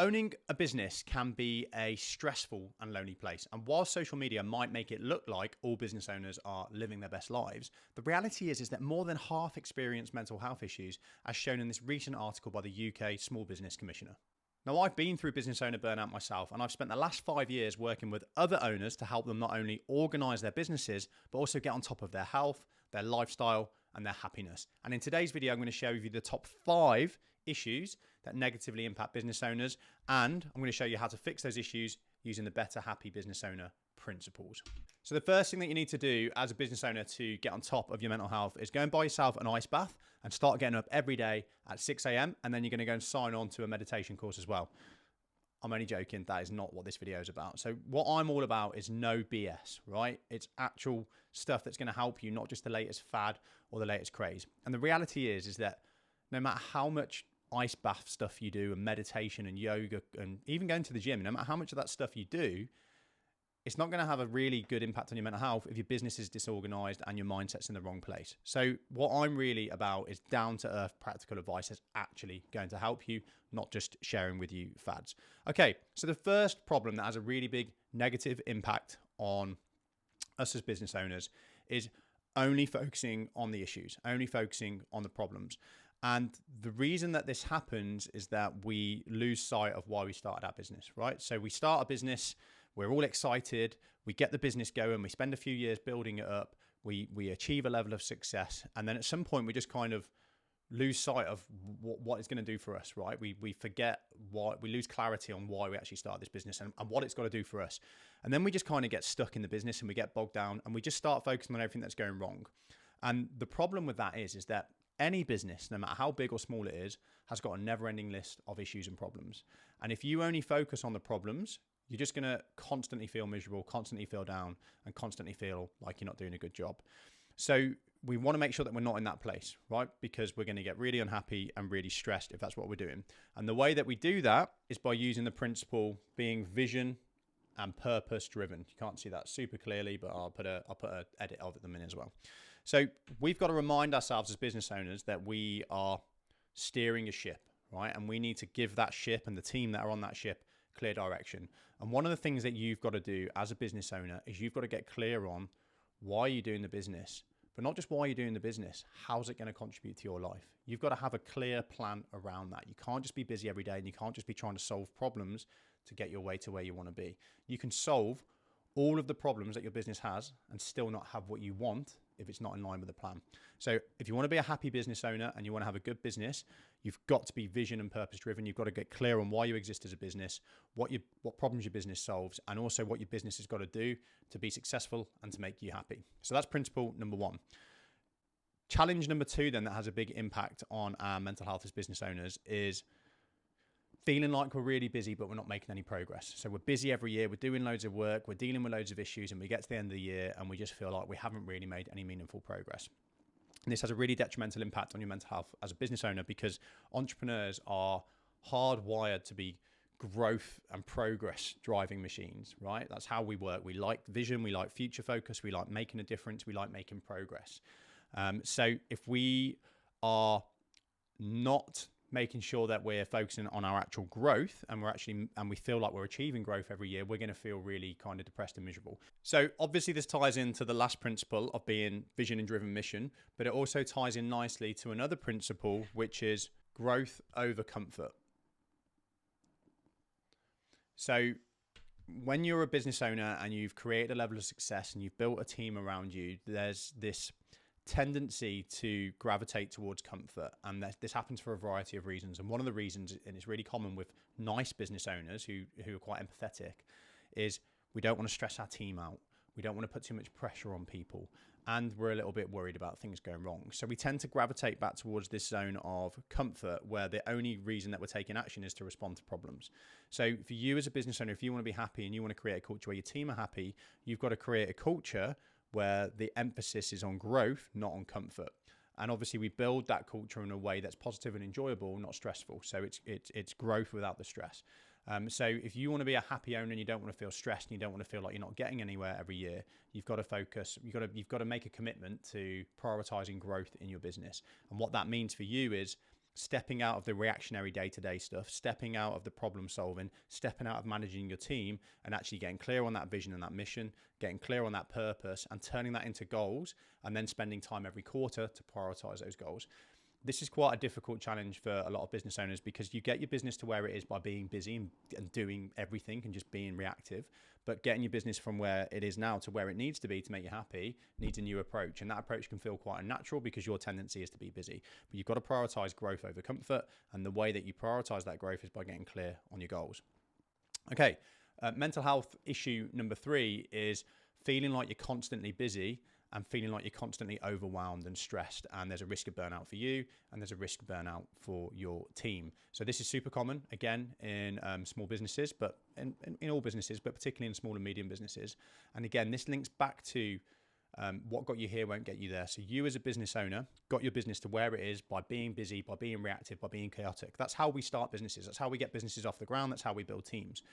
Owning a business can be a stressful and lonely place. And while social media might make it look like all business owners are living their best lives, the reality is that more than half experience mental health issues, as shown in this recent article by the UK Small Business Commissioner. Now, I've been through business owner burnout myself, and I've spent the last 5 years working with other owners to help them not only organize their businesses, but also get on top of their health, their lifestyle, and their happiness. And in today's video, I'm going to share with you the top 5 issues that negatively impact business owners, and I'm going to show you how to fix those issues using the Better Happy Business Owner principles. So the first thing that you need to do as a business owner to get on top of your mental health is go and buy yourself an ice bath and start getting up every day at 6 a.m. and then you're going to go and sign on to a meditation course as well. I'm only joking. That is not what this video is about. So what I'm all about is no BS, right? It's actual stuff that's going to help you, not just the latest fad or the latest craze. And the reality is that no matter how much ice bath stuff you do and meditation and yoga and even going to the gym, no matter how much of that stuff you do, it's not going to have a really good impact on your mental health if your business is disorganized and your mindset's in the wrong place. So what I'm really about is down to earth practical advice that's actually going to help you, not just sharing with you fads. Okay, so the first problem that has a really big negative impact on us as business owners is only focusing on the issues, only focusing on the problems. And the reason that this happens is that we lose sight of why we started our business, right? So we start a business, we're all excited, we get the business going, we spend a few years building it up, we achieve a level of success, and then at some point we just kind of lose sight of what it's going to do for us, right? We forget why, we lose clarity on why we actually started this business and what it's got to do for us. And then we just kind of get stuck in the business and we get bogged down and we just start focusing on everything that's going wrong. And the problem with that is that any business, no matter how big or small it is, has got a never-ending list of issues and problems. And if you only focus on the problems, you're just going to constantly feel miserable, constantly feel down, and constantly feel like you're not doing a good job. So we want to make sure that we're not in that place, right? Because we're going to get really unhappy and really stressed if that's what we're doing. And the way that we do that is by using the principle being vision and purpose driven. You can't see that super clearly, but I'll put a edit of them in as well. So we've got to remind ourselves as business owners that we are steering a ship, right? And we need to give that ship and the team that are on that ship clear direction. And one of the things that you've got to do as a business owner is you've got to get clear on why you're doing the business, but not just why you're doing the business. How's it going to contribute to your life? You've got to have a clear plan around that. You can't just be busy every day and you can't just be trying to solve problems to get your way to where you want to be. You can solve all of the problems that your business has and still not have what you want if it's not in line with the plan. So if you want to be a happy business owner and you want to have a good business, you've got to be vision and purpose driven. You've got to get clear on why you exist as a business, what problems your business solves, and also what your business has got to do to be successful and to make you happy. So that's principle number 1. Challenge number 2 then that has a big impact on our mental health as business owners is feeling like we're really busy, but we're not making any progress. So we're busy every year, we're doing loads of work, we're dealing with loads of issues, and we get to the end of the year and we just feel like we haven't really made any meaningful progress. And this has a really detrimental impact on your mental health as a business owner because entrepreneurs are hardwired to be growth and progress driving machines, right? That's how we work. We like vision, we like future focus, we like making a difference, we like making progress. So if we are not making sure that we're focusing on our actual growth and we feel like we're achieving growth every year, we're going to feel really kind of depressed and miserable. So obviously this ties into the last principle of being vision and driven mission, but it also ties in nicely to another principle, which is growth over comfort. So when you're a business owner and you've created a level of success and you've built a team around you, there's this tendency to gravitate towards comfort, and this happens for a variety of reasons. And one of the reasons, and it's really common with nice business owners who are quite empathetic, is we don't want to stress our team out, we don't want to put too much pressure on people, and we're a little bit worried about things going wrong. So we tend to gravitate back towards this zone of comfort where the only reason that we're taking action is to respond to problems. So for you as a business owner, if you want to be happy and you want to create a culture where your team are happy, you've got to create a culture where the emphasis is on growth, not on comfort. And obviously we build that culture in a way that's positive and enjoyable, not stressful. So it's growth without the stress. So if you want to be a happy owner and you don't want to feel stressed and you don't want to feel like you're not getting anywhere every year, you've got to focus, you've got to make a commitment to prioritizing growth in your business. And what that means for you is stepping out of the reactionary day-to-day stuff, stepping out of the problem solving, stepping out of managing your team, and actually getting clear on that vision and that mission, getting clear on that purpose, and turning that into goals, and then spending time every quarter to prioritize those goals. This is quite a difficult challenge for a lot of business owners, because you get your business to where it is by being busy and doing everything and just being reactive. But getting your business from where it is now to where it needs to be to make you happy needs a new approach. And that approach can feel quite unnatural because your tendency is to be busy. But you've got to prioritize growth over comfort. And the way that you prioritize that growth is by getting clear on your goals. Okay, mental health issue number 3 is feeling like you're constantly busy and feeling like you're constantly overwhelmed and stressed, and there's a risk of burnout for you, and there's a risk of burnout for your team. So this is super common, again, in small businesses, but in all businesses, but particularly in small and medium businesses. And again, this links back to what got you here won't get you there. So you as a business owner got your business to where it is by being busy, by being reactive, by being chaotic. That's how we start businesses. That's how we get businesses off the ground. That's how we build teams.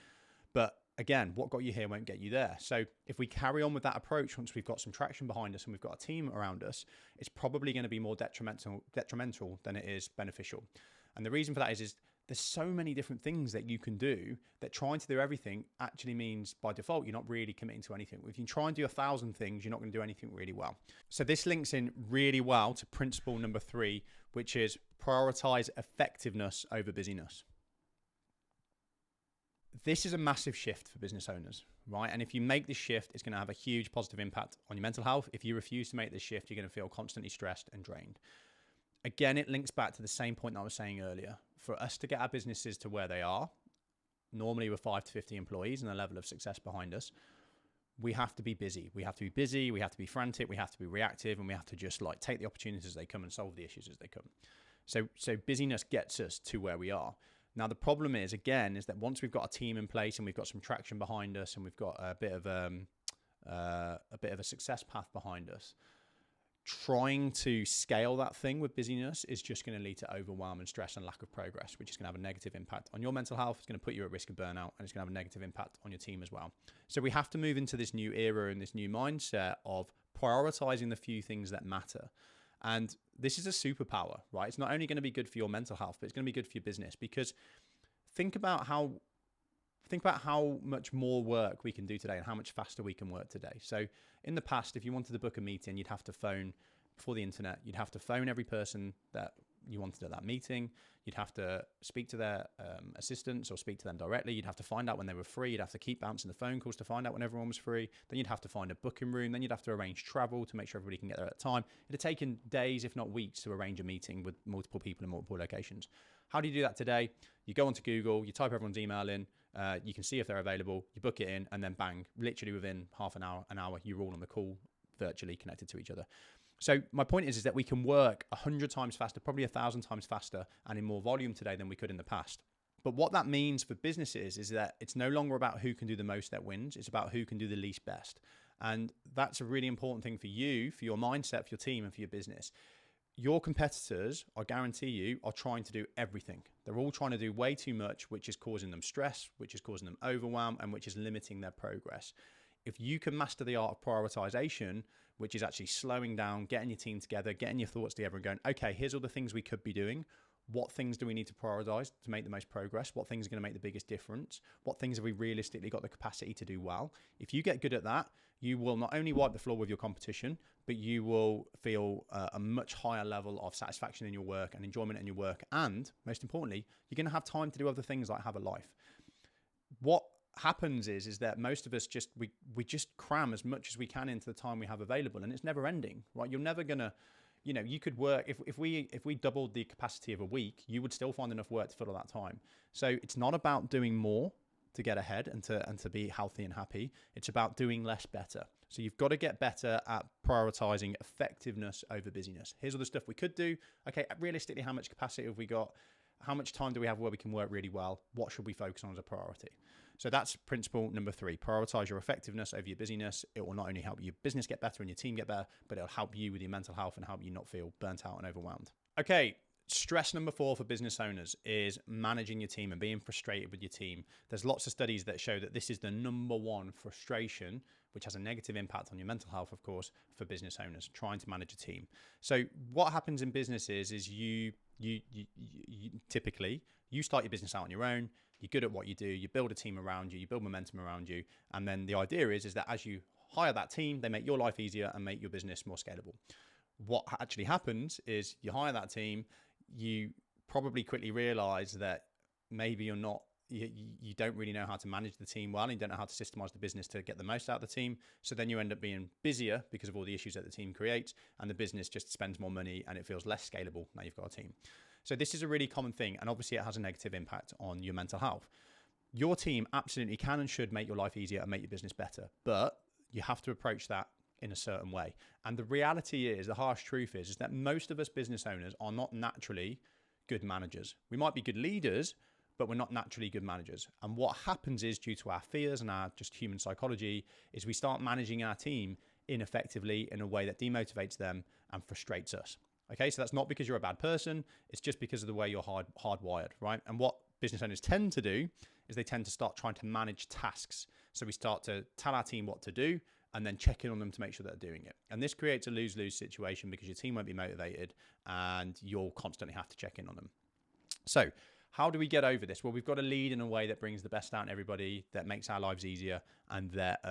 But again, what got you here won't get you there. So if we carry on with that approach, once we've got some traction behind us and we've got a team around us, it's probably going to be more detrimental than it is beneficial. And the reason for that is there's so many different things that you can do that trying to do everything actually means by default, you're not really committing to anything. If you try and do 1,000 things, you're not going to do anything really well. So this links in really well to principle number 3, which is prioritize effectiveness over busyness. This is a massive shift for business owners, right? And if you make this shift, it's going to have a huge positive impact on your mental health. If you refuse to make this shift, you're going to feel constantly stressed and drained. Again, it links back to the same point that I was saying earlier. For us to get our businesses to where they are, normally with 5 to 50 employees and a level of success behind us, we have to be busy. We have to be busy, we have to be frantic, we have to be reactive, and we have to just like take the opportunities as they come and solve the issues as they come. So busyness gets us to where we are. Now, the problem is that once we've got a team in place and we've got some traction behind us and we've got a bit of a success path behind us, trying to scale that thing with busyness is just going to lead to overwhelm and stress and lack of progress, which is going to have a negative impact on your mental health. It's going to put you at risk of burnout, and it's going to have a negative impact on your team as well. So we have to move into this new era and this new mindset of prioritizing the few things that matter. And this is a superpower, right? It's not only going to be good for your mental health, but it's going to be good for your business, because think about how much more work we can do today and how much faster we can work today. So in the past, if you wanted to book a meeting, you'd have to phone before the internet. You'd have to phone every person that you wanted at that meeting. You'd have to speak to their assistants or speak to them directly. You'd have to find out when they were free. You'd have to keep bouncing the phone calls to find out when everyone was free. Then you'd have to find a booking room. Then you'd have to arrange travel to make sure everybody can get there at a time. It'd have taken days, if not weeks, to arrange a meeting with multiple people in multiple locations. How do you do that today? You go onto Google, you type everyone's email in, you can see if they're available, you book it in, and then bang, literally within half an hour, you're all on the call, virtually connected to each other. So my point is that we can work 100 times faster, probably 1,000 times faster, and in more volume today than we could in the past. But what that means for businesses is that it's no longer about who can do the most that wins. It's about who can do the least best. And that's a really important thing for you, for your mindset, for your team, and for your business. Your competitors, I guarantee you, are trying to do everything. They're all trying to do way too much, which is causing them stress, which is causing them overwhelm, and which is limiting their progress. If you can master the art of prioritization, which is actually slowing down, getting your team together, getting your thoughts together and going, okay, here's all the things we could be doing. What things do we need to prioritize to make the most progress? What things are going to make the biggest difference? What things have we realistically got the capacity to do well? If you get good at that, you will not only wipe the floor with your competition, but you will feel a much higher level of satisfaction in your work and enjoyment in your work. And most importantly, you're going to have time to do other things like have a life. What happens is that most of us we just cram as much as we can into the time we have available, and it's never ending, right? You're never going to, you could work, if we doubled the capacity of a week, you would still find enough work to fill all that time. So it's not about doing more to get ahead and to be healthy and happy. It's about doing less better. So you've got to get better at prioritizing effectiveness over busyness. Here's all the stuff we could do. Okay, realistically, how much capacity have we got? How much time do we have where we can work really well? What should we focus on as a priority? So that's principle number 3. Prioritize your effectiveness over your busyness. It will not only help your business get better and your team get better, but it'll help you with your mental health and help you not feel burnt out and overwhelmed. Okay, stress number 4 for business owners is managing your team and being frustrated with your team. There's lots of studies that show that this is the number 1 frustration, which has a negative impact on your mental health, of course, for business owners trying to manage a team. So what happens in businesses is you Typically, you start your business out on your own. You're good at what you do. You build a team around you. You build momentum around you. And then the idea is that as you hire that team, they make your life easier and make your business more scalable. What actually happens is you hire that team. You probably quickly realize that maybe you don't really know how to manage the team well, and you don't know how to systemize the business to get the most out of the team. So then you end up being busier because of all the issues that the team creates, and the business just spends more money and it feels less scalable now you've got a team. So this is a really common thing, and obviously it has a negative impact on your mental health. Your team absolutely can and should make your life easier and make your business better, but you have to approach that in a certain way. And the reality is, the harsh truth is that most of us business owners are not naturally good managers. We might be good leaders, but we're not naturally good managers. And what happens is, due to our fears and our just human psychology, is we start managing our team ineffectively in a way that demotivates them and frustrates us. Okay, so that's not because you're a bad person. It's just because of the way you're hardwired, right? And what business owners tend to do is they tend to start trying to manage tasks. So we start to tell our team what to do and then check in on them to make sure they're doing it. And this creates a lose-lose situation because your team won't be motivated and you'll constantly have to check in on them. So how do we get over this? Well, we've got to lead in a way that brings the best out in everybody, that makes our lives easier, and that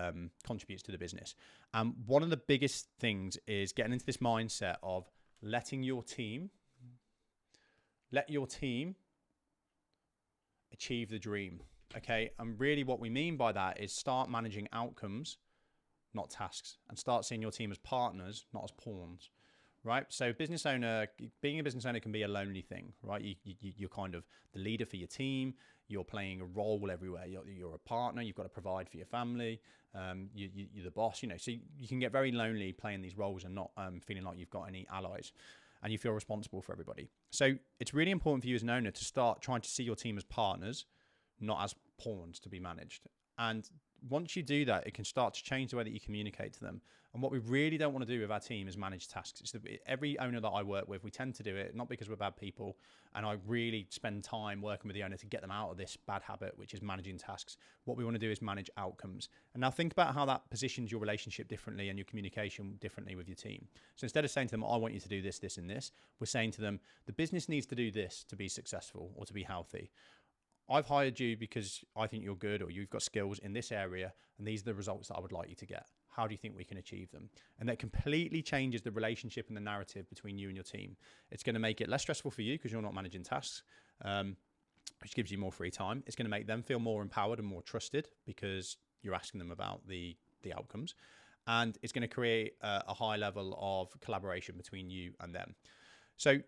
contributes to the business. One of the biggest things is getting into this mindset of let your team achieve the dream. Okay, and really what we mean by that is start managing outcomes, not tasks, and start seeing your team as partners, not as pawns. Right, so being a business owner can be a lonely thing, right? You're kind of the leader for your team. You're playing a role everywhere. You're a partner. You've got to provide for your family. You're the boss. So you can get very lonely playing these roles and not feeling like you've got any allies, and you feel responsible for everybody. So it's really important for you as an owner to start trying to see your team as partners, not as pawns to be managed. And once you do that, it can start to change the way that you communicate to them. And what we really don't want to do with our team is manage tasks. Every owner that I work with, we tend to do it, not because we're bad people. And I really spend time working with the owner to get them out of this bad habit, which is managing tasks. What we want to do is manage outcomes. And now think about how that positions your relationship differently and your communication differently with your team. So instead of saying to them, I want you to do this, this, and this, we're saying to them, the business needs to do this to be successful or to be healthy. I've hired you because I think you're good or you've got skills in this area, and these are the results that I would like you to get. How do you think we can achieve them? And that completely changes the relationship and the narrative between you and your team. It's going to make it less stressful for you because you're not managing tasks, which gives you more free time. It's going to make them feel more empowered and more trusted because you're asking them about the outcomes. And it's going to create a high level of collaboration between you and them. So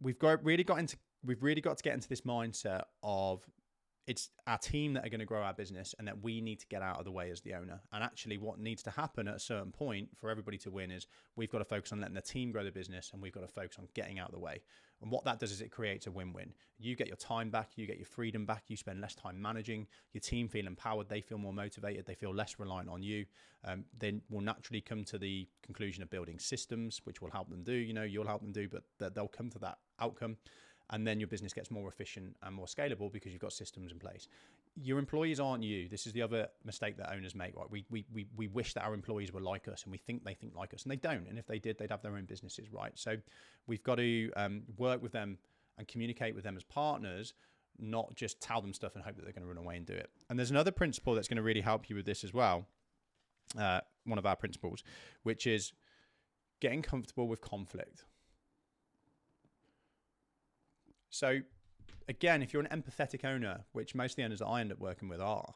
we've really got to get into this mindset of it's our team that are going to grow our business and that we need to get out of the way as the owner. And actually what needs to happen at a certain point for everybody to win is we've got to focus on letting the team grow the business, and we've got to focus on getting out of the way. And what that does is it creates a win-win. You get your time back, you get your freedom back, you spend less time managing, your team feel empowered, they feel more motivated, they feel less reliant on you. Then we'll naturally come to the conclusion of building systems, which will help them do, you'll help them do, but they'll come to that outcome. And then your business gets more efficient and more scalable because you've got systems in place. Your employees aren't you. This is the other mistake that owners make. Right? We wish that our employees were like us, and we think they think like us, and they don't. And if they did, they'd have their own businesses, right? So we've got to work with them and communicate with them as partners, not just tell them stuff and hope that they're going to run away and do it. And there's another principle that's going to really help you with this as well. One of our principles, which is getting comfortable with conflict. So again, if you're an empathetic owner, which most of the owners that I end up working with are,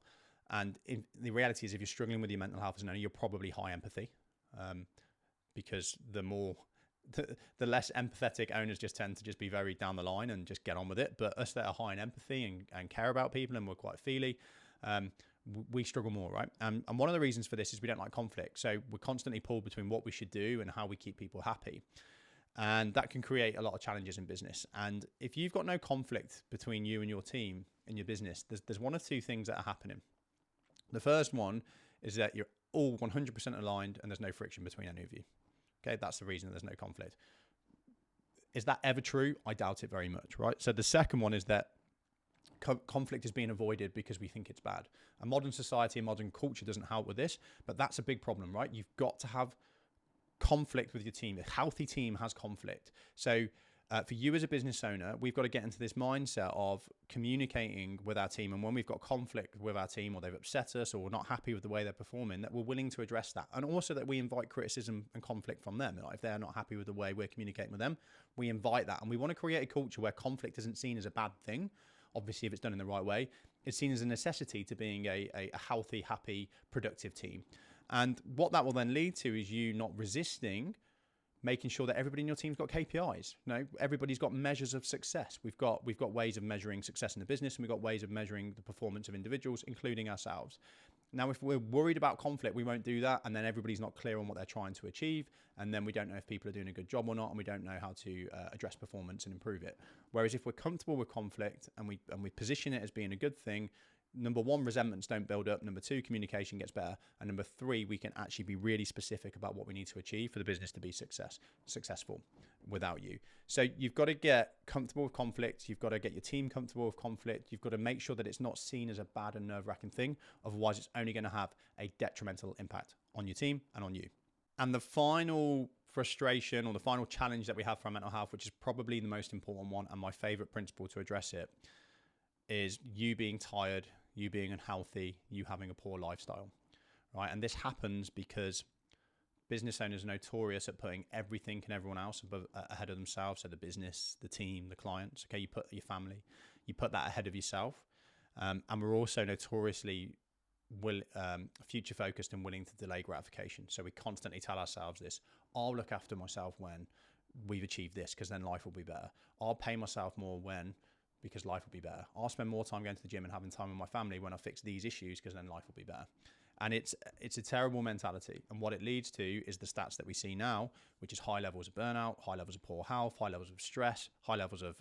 and the reality is if you're struggling with your mental health as an owner, you're probably high empathy, because the less empathetic owners just tend to just be very down the line and just get on with it. But us that are high in empathy and care about people and we're quite feely, we struggle more, right? And one of the reasons for this is we don't like conflict. So we're constantly pulled between what we should do and how we keep people happy. And that can create a lot of challenges in business. And if you've got no conflict between you and your team in your business, there's one of two things that are happening. The first one is that you're all 100% aligned and there's no friction between any of you. Okay, that's the reason there's no conflict. Is that ever true? I doubt it very much, right? So the second one is that conflict is being avoided because we think it's bad. And modern society and modern culture doesn't help with this, but that's a big problem, right? You've got to have conflict with your team. A healthy team has conflict. So For you as a business owner, we've got to get into this mindset of communicating with our team. And when we've got conflict with our team, or they've upset us, or we're not happy with the way they're performing, that we're willing to address that. And also that we invite criticism and conflict from them. Like if they're not happy with the way we're communicating with them, we invite that. And we want to create a culture where conflict isn't seen as a bad thing. Obviously, if it's done in the right way, it's seen as a necessity to being a healthy, happy, productive team. And what that will then lead to is you not resisting making sure that everybody in your team's got KPIs. Everybody's got measures of success. We've got ways of measuring success in the business, and we've got ways of measuring the performance of individuals, including ourselves. Now, if we're worried about conflict, we won't do that, and then everybody's not clear on what they're trying to achieve, and then we don't know if people are doing a good job or not, and we don't know how to address performance and improve it. Whereas if we're comfortable with conflict and we position it as being a good thing, number one, resentments don't build up. Number two, communication gets better. And number three, we can actually be really specific about what we need to achieve for the business to be successful without you. So you've got to get comfortable with conflict. You've got to get your team comfortable with conflict. You've got to make sure that it's not seen as a bad and nerve-wracking thing. Otherwise, it's only going to have a detrimental impact on your team and on you. And the final frustration, or the final challenge that we have for our mental health, which is probably the most important one and my favorite principle to address it, is you being tired, you being unhealthy, you having a poor lifestyle, right? And this happens because business owners are notorious at putting everything and everyone else ahead of themselves. So the business, the team, the clients, okay, you put your family, you put that ahead of yourself. And we're also notoriously future focused and willing to delay gratification. So we constantly tell ourselves this: I'll look after myself when we've achieved this, because then life will be better. I'll pay myself more because life will be better. I'll spend more time going to the gym and having time with my family when I fix these issues, because then life will be better. And it's a terrible mentality. And what it leads to is the stats that we see now, which is high levels of burnout, high levels of poor health, high levels of stress, high levels of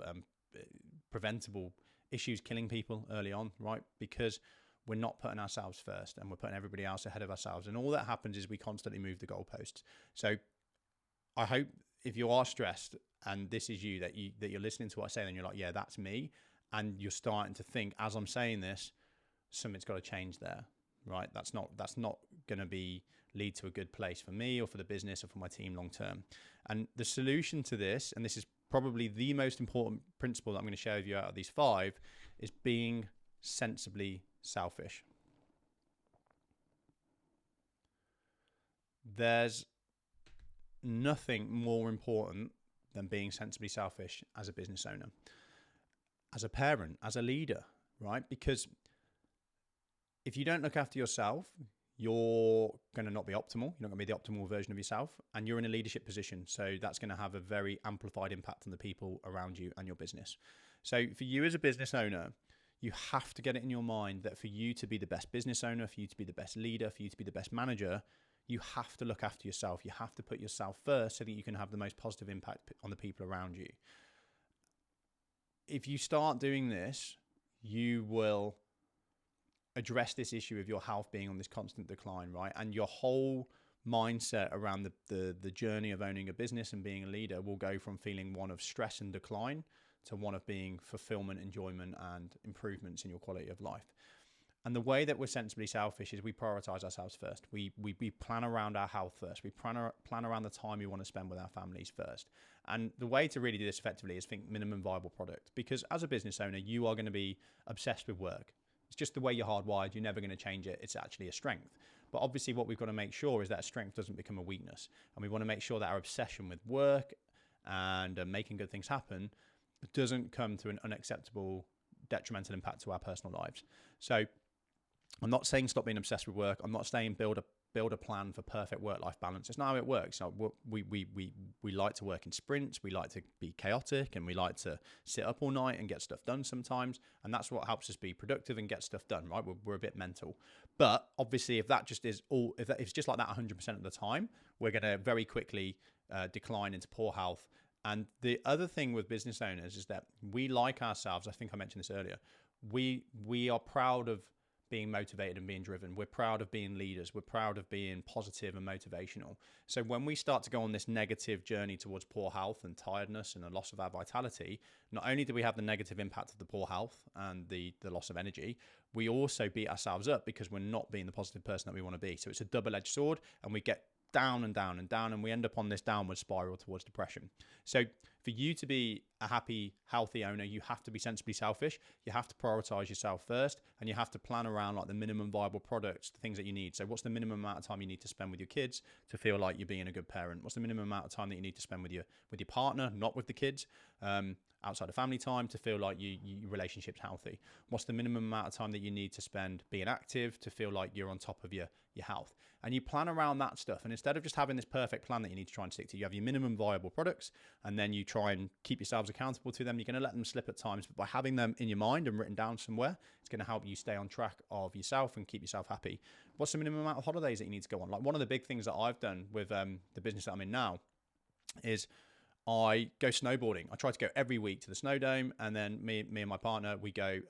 preventable issues killing people early on, right? Because we're not putting ourselves first, and we're putting everybody else ahead of ourselves. And all that happens is we constantly move the goalposts. So I hope if you are stressed, and this is you, that you're listening to what I say, and you're like, yeah, that's me. And you're starting to think, as I'm saying this, something's got to change there, right? That's not going to lead to a good place for me or for the business or for my team long term. And the solution to this, and this is probably the most important principle that I'm going to share with you out of these 5, is being sensibly selfish. There's nothing more important than being sensibly selfish as a business owner, as a parent, as a leader, right? Because if you don't look after yourself, you're going to not be optimal. You're not going to be the optimal version of yourself, and you're in a leadership position. So that's going to have a very amplified impact on the people around you and your business. So for you as a business owner, you have to get it in your mind that for you to be the best business owner, for you to be the best leader, for you to be the best manager, you have to look after yourself. You have to put yourself first so that you can have the most positive impact on the people around you. If you start doing this, you will address this issue of your health being on this constant decline, right? And your whole mindset around the journey of owning a business and being a leader will go from feeling one of stress and decline to one of being fulfillment, enjoyment, and improvements in your quality of life. And the way that we're sensibly selfish is we prioritize ourselves first. We plan around our health first. We plan around the time we want to spend with our families first. And the way to really do this effectively is think minimum viable product. Because as a business owner, you are going to be obsessed with work. It's just the way you're hardwired. You're never going to change it. It's actually a strength. But obviously what we've got to make sure is that strength doesn't become a weakness. And we want to make sure that our obsession with work and making good things happen doesn't come to an unacceptable, detrimental impact to our personal lives. So I'm not saying stop being obsessed with work. I'm not saying build a plan for perfect work-life balance. It's not how it works. So we like to work in sprints. We like to be chaotic, and we like to sit up all night and get stuff done sometimes. And that's what helps us be productive and get stuff done, right? We're a bit mental. But obviously, if it's just like that 100% of the time, we're going to very quickly decline into poor health. And the other thing with business owners is that we like ourselves. I think I mentioned this earlier. We are proud of being motivated and being driven. We're proud of being leaders. We're proud of being positive and motivational. So when we start to go on this negative journey towards poor health and tiredness and a loss of our vitality, not only do we have the negative impact of the poor health and the loss of energy, we also beat ourselves up because we're not being the positive person that we want to be. So it's a double-edged sword, and we get down and down and down, and we end up on this downward spiral towards depression. So For you to be a happy, healthy owner, you have to be sensibly selfish. You have to prioritize yourself first, and you have to plan around like the minimum viable products, the things that you need. So what's the minimum amount of time you need to spend with your kids to feel like you're being a good parent? What's the minimum amount of time that you need to spend with your partner, not with the kids, outside of family time, to feel like your relationship's healthy? What's the minimum amount of time that you need to spend being active to feel like you're on top of your health? And you plan around that stuff. And instead of just having this perfect plan that you need to try and stick to, you have your minimum viable products, and then you try and keep yourselves accountable to them. You're going to let them slip at times, but by having them in your mind and written down somewhere, it's going to help you stay on track of yourself and keep yourself happy. What's the minimum amount of holidays that you need to go on? Like, one of the big things that I've done with the business that I'm in now is I go snowboarding. I try to go every week to the snow dome, and then me and my partner, we go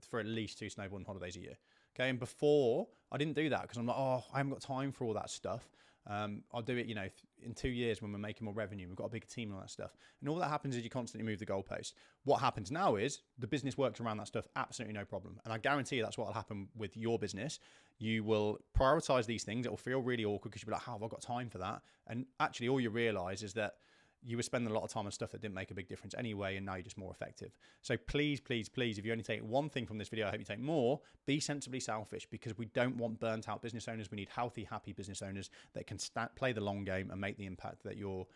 for at least 2 snowboarding holidays a year. Okay, and before I didn't do that because I'm like, oh, I haven't got time for all that stuff. I'll do it, in 2 years when we're making more revenue. We've got a big team and all that stuff. And all that happens is you constantly move the goalpost. What happens now is the business works around that stuff, absolutely no problem. And I guarantee you that's what will happen with your business. You will prioritize these things. It will feel really awkward because you'll be like, how have I got time for that? And actually all you realize is that you were spending a lot of time on stuff that didn't make a big difference anyway, and now you're just more effective. So please, please, please, if you only take one thing from this video, I hope you take more. Be sensibly selfish, because we don't want burnt out business owners. We need healthy, happy business owners that can play the long game and make the impact that you're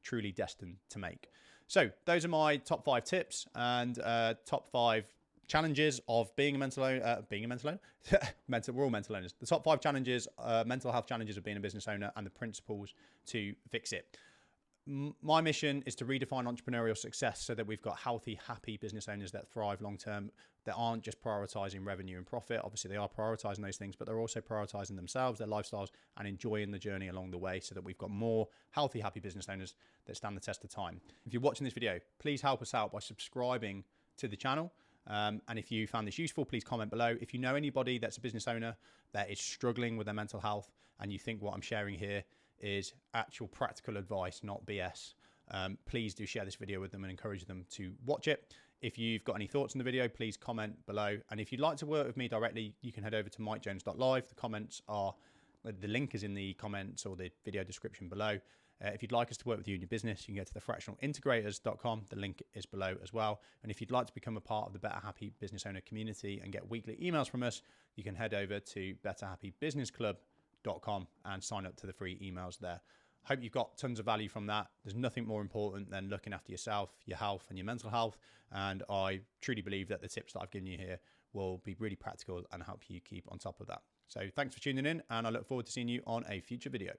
truly destined to make. So those are my top 5 tips and top 5 challenges of being a mental owner. We're all mental owners. The top 5 challenges, mental health challenges of being a business owner, and the principles to fix it. My mission is to redefine entrepreneurial success so that we've got healthy, happy business owners that thrive long term, that aren't just prioritizing revenue and profit. Obviously, they are prioritizing those things, but they're also prioritizing themselves, their lifestyles, and enjoying the journey along the way, so that we've got more healthy, happy business owners that stand the test of time. If you're watching this video, please help us out by subscribing to the channel. And if you found this useful, please comment below. If you know anybody that's a business owner that is struggling with their mental health, and you think what I'm sharing here is actual practical advice, not BS, please do share this video with them and encourage them to watch it. If you've got any thoughts on the video, please comment below. And if you'd like to work with me directly, you can head over to mikejones.live. The link is in the comments or the video description below. If you'd like us to work with you in your business, you can go to thefractionalintegrators.com. The link is below as well. And if you'd like to become a part of the Better Happy Business Owner community and get weekly emails from us, you can head over to betterhappybusinessclub.com and sign up to the free emails there. Hope you've got tons of value from that. There's nothing more important than looking after yourself, your health, and your mental health. And I truly believe that the tips that I've given you here will be really practical and help you keep on top of that. So thanks for tuning in, and I look forward to seeing you on a future video.